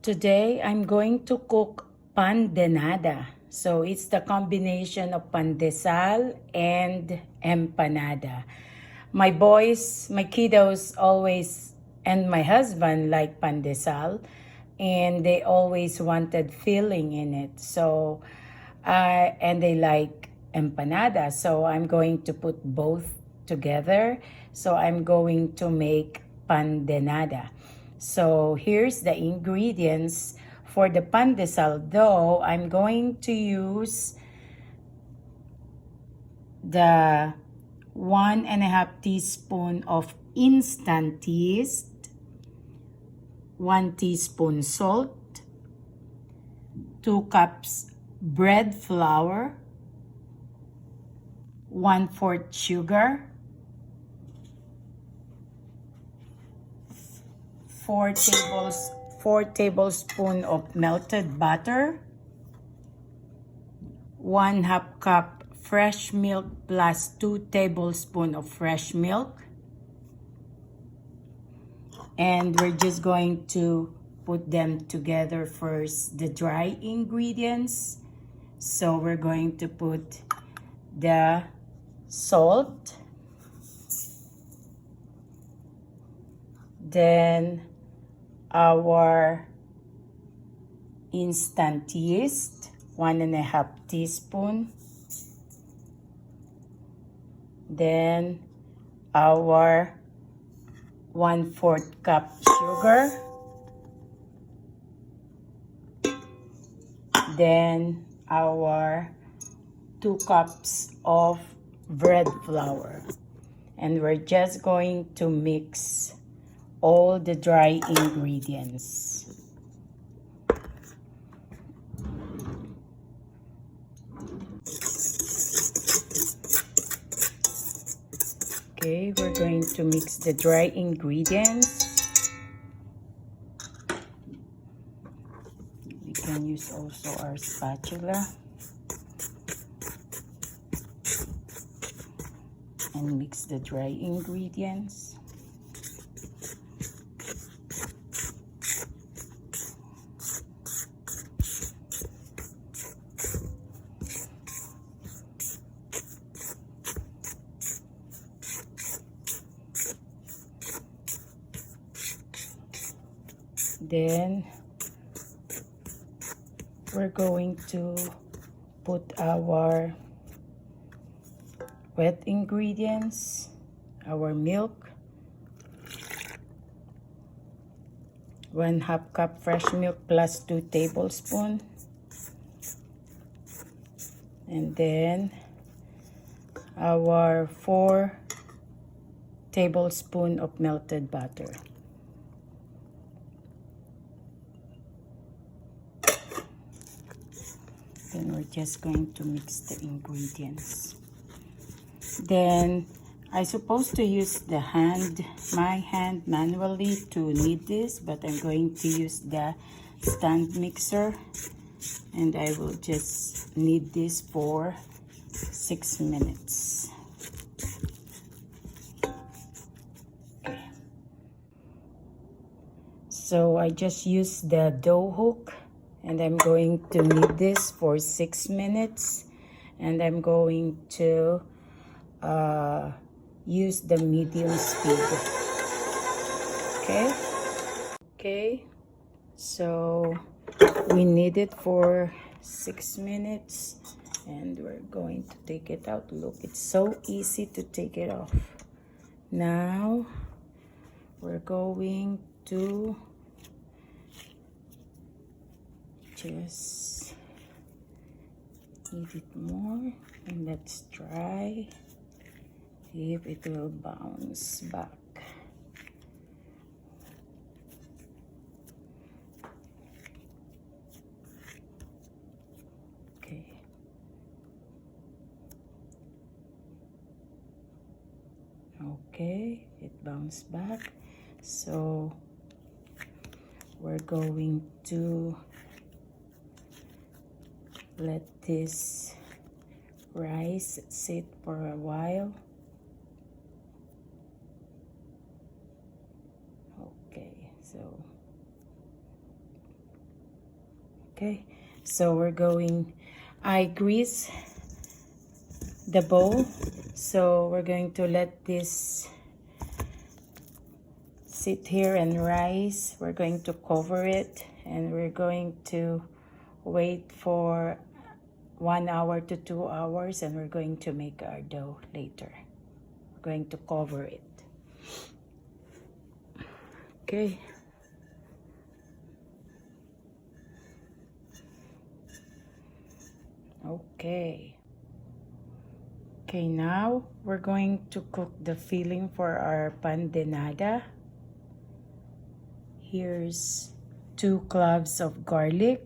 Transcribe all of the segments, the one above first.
Today, I'm going to cook pandenada. So, it's the combination of pandesal and empanada. My boys, my kiddos always, and my husband like pandesal, and they always wanted filling in it. So, and they like empanada. So, I'm going to put both together. So, I'm going to make pandenada. So here's the ingredients for the pandesal dough. I'm going to use the 1.5 teaspoon of instant yeast, 1 teaspoon salt, 2 cups bread flour, 1/4 sugar, 4 tablespoons of melted butter, 1/2 cup fresh milk plus 2 tablespoons of fresh milk. And we're just going to put them together first, the dry ingredients. So we're going to put the salt, then our instant yeast, 1.5 teaspoon, then our 1/4 cup sugar, then our 2 cups of bread flour, and we're just going to mix all the dry ingredients. Okay, we're going to mix the dry ingredients. We can use also our spatula and mix the dry ingredients. Then we're going to put our wet ingredients, our milk, 1/2 cup fresh milk plus 2 tablespoons, and then our 4 tablespoons of melted butter. Then we're just going to mix the ingredients. Then I supposed to use my hand manually to knead this, but I'm going to use the stand mixer, and I will just knead this for 6 minutes. Okay. So I just used the dough hook, and I'm going to knead this for 6 minutes, and I'm going to use the medium speed. Okay, so we knead it for 6 minutes, and we're going to take it out. Look, it's so easy to take it off. Now we're going to just knead it more, and let's try if it will bounce back. Okay, it bounced back. So we're going to let this rice sit for a while. Okay, so Okay, so I grease the bowl, so we're going to let this sit here and rise. We're going to cover it, and we're going to wait for 1 hour to 2 hours, and we're going to make our dough later. We're going to cover it. Okay. Okay, now we're going to cook the filling for our pandenada. Here's 2 cloves of garlic,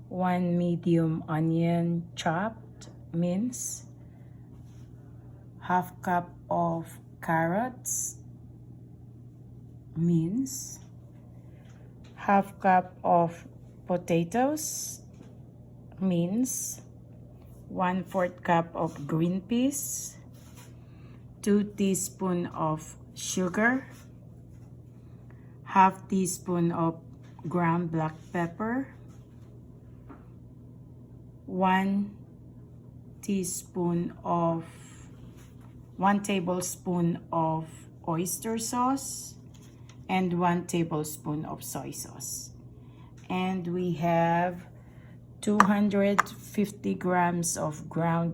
1 medium onion chopped, minced, half cup of carrots, minced, half cup of potatoes, minced, 1/4 cup of green peas, 2 teaspoons of sugar, half teaspoon of ground black pepper, 1 tablespoon of oyster sauce, and 1 tablespoon of soy sauce. And we have 250 grams of ground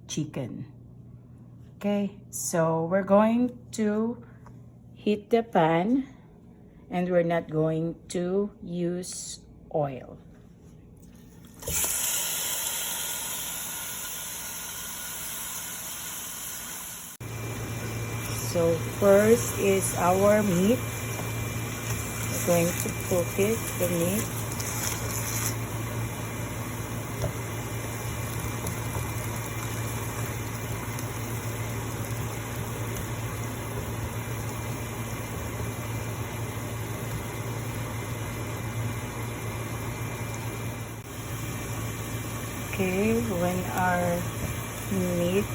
chicken. Okay, so we're going to heat the pan, and we're not going to use oil. So first is our meat. We're going to cook it, the meat. Okay, when our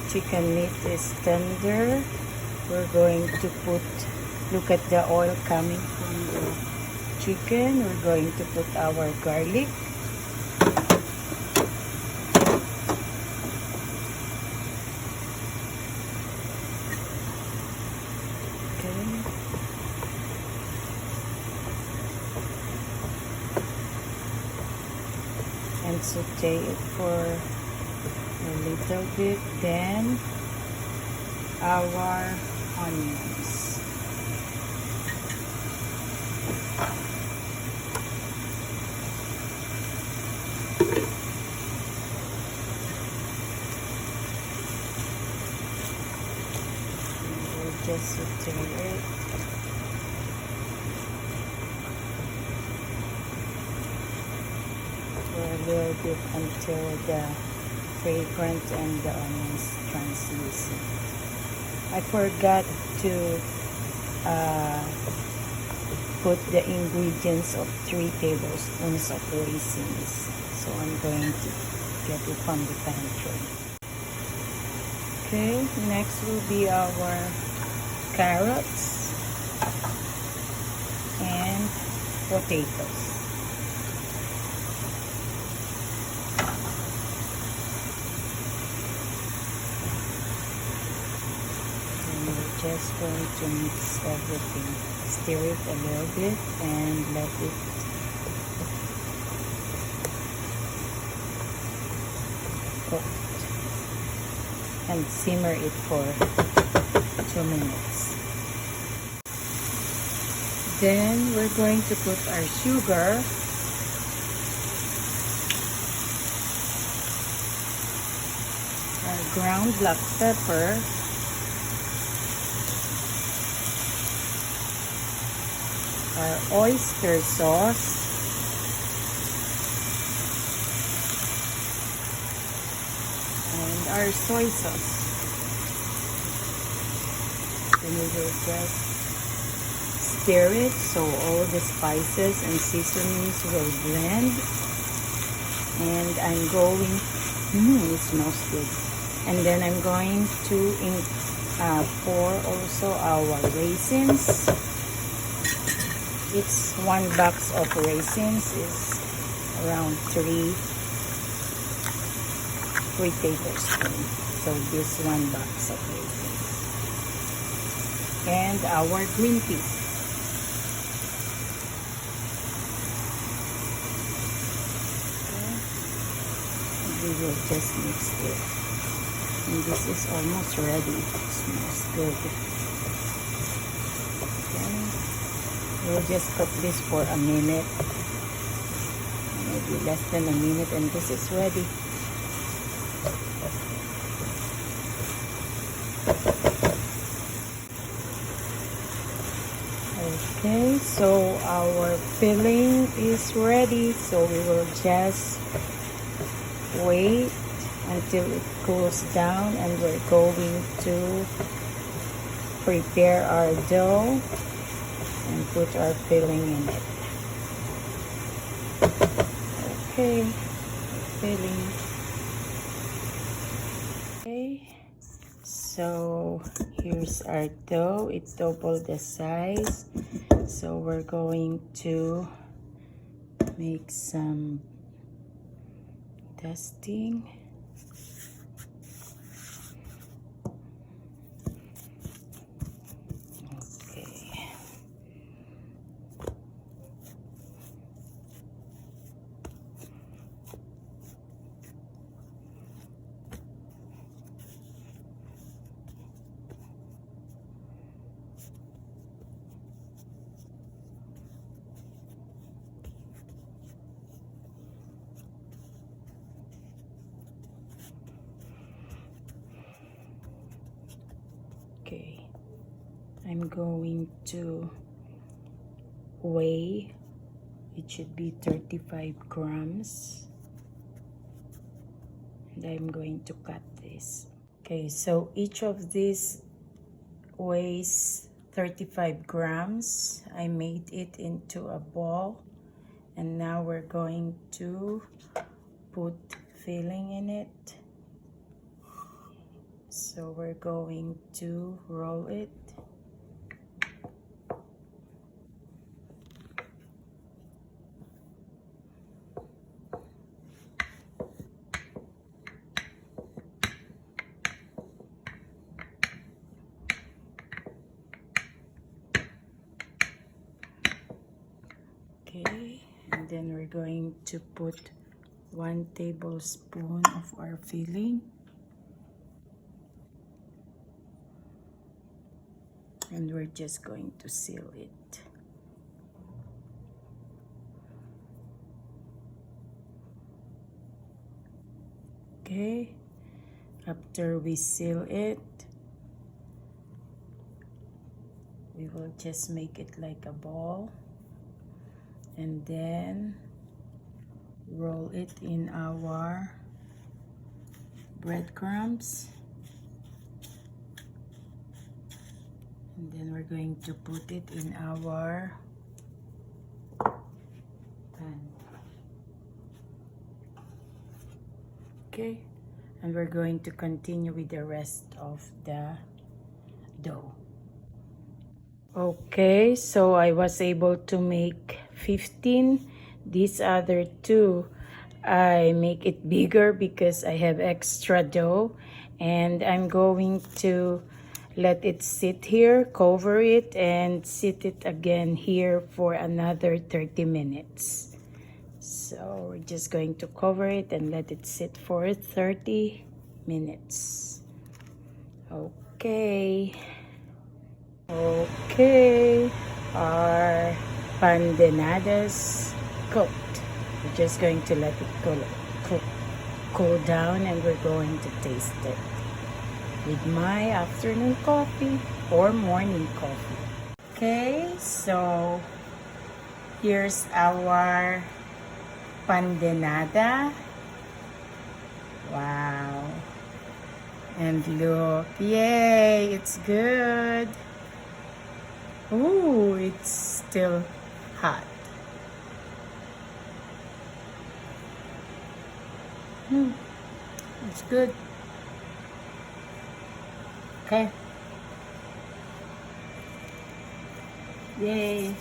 chicken meat is tender, we're going to look at the oil coming from the chicken. We're going to put our garlic. And saute it for a little bit, then our onions. And we'll just saute it. For a little bit until the fragrance and the onions translucent. I forgot to put the ingredients of 3 tablespoons of raisins, so I'm going to get it from the pantry. Okay, next will be our carrots and potatoes. Just going to mix everything, stir it a little bit, and let it cook, and simmer it for 2 minutes. Then we're going to put our sugar, our ground black pepper, our oyster sauce, and our soy sauce. Then we will just stir it so all the spices and seasonings will blend. And I'm going, it smells good. And then I'm going to pour also our raisins. It's 1 box of raisins is around 3 tablespoons. So this 1 box of raisins. And our green tea. Okay. We will just mix it. And this is almost ready. It smells good. Okay. We'll just cook this for a minute. Maybe less than a minute, and this is ready. Okay, so our filling is ready. So we will just wait until it cools down, and we're going to prepare our dough and put our filling in it. Okay, filling. Okay, so here's our dough. It's double the size. So we're going to make some dusting. Okay, I'm going to weigh. It should be 35 grams. And I'm going to cut this. Okay, so each of these weighs 35 grams. I made it into a ball. And now we're going to put filling in it. So we're going to roll it. Okay, and then we're going to put 1 tablespoon of our filling. And we're just going to seal it. Okay, after we seal it, we will just make it like a ball and then roll it in our breadcrumbs. And then we're going to put it in our pan. Okay, and we're going to continue with the rest of the dough. Okay, so I was able to make 15. These other 2, I make it bigger because I have extra dough, and I'm going to let it sit here, cover it, and sit it again here for another 30 minutes. So we're just going to cover it and let it sit for 30 minutes. Okay. Okay. Our pandenadas cooked. We're just going to let it cool down, and we're going to taste it with my afternoon coffee or morning coffee. Okay, so here's our pandenada. Wow. And look, yay, it's good. Ooh, it's still hot. It's good. Okay. Yay.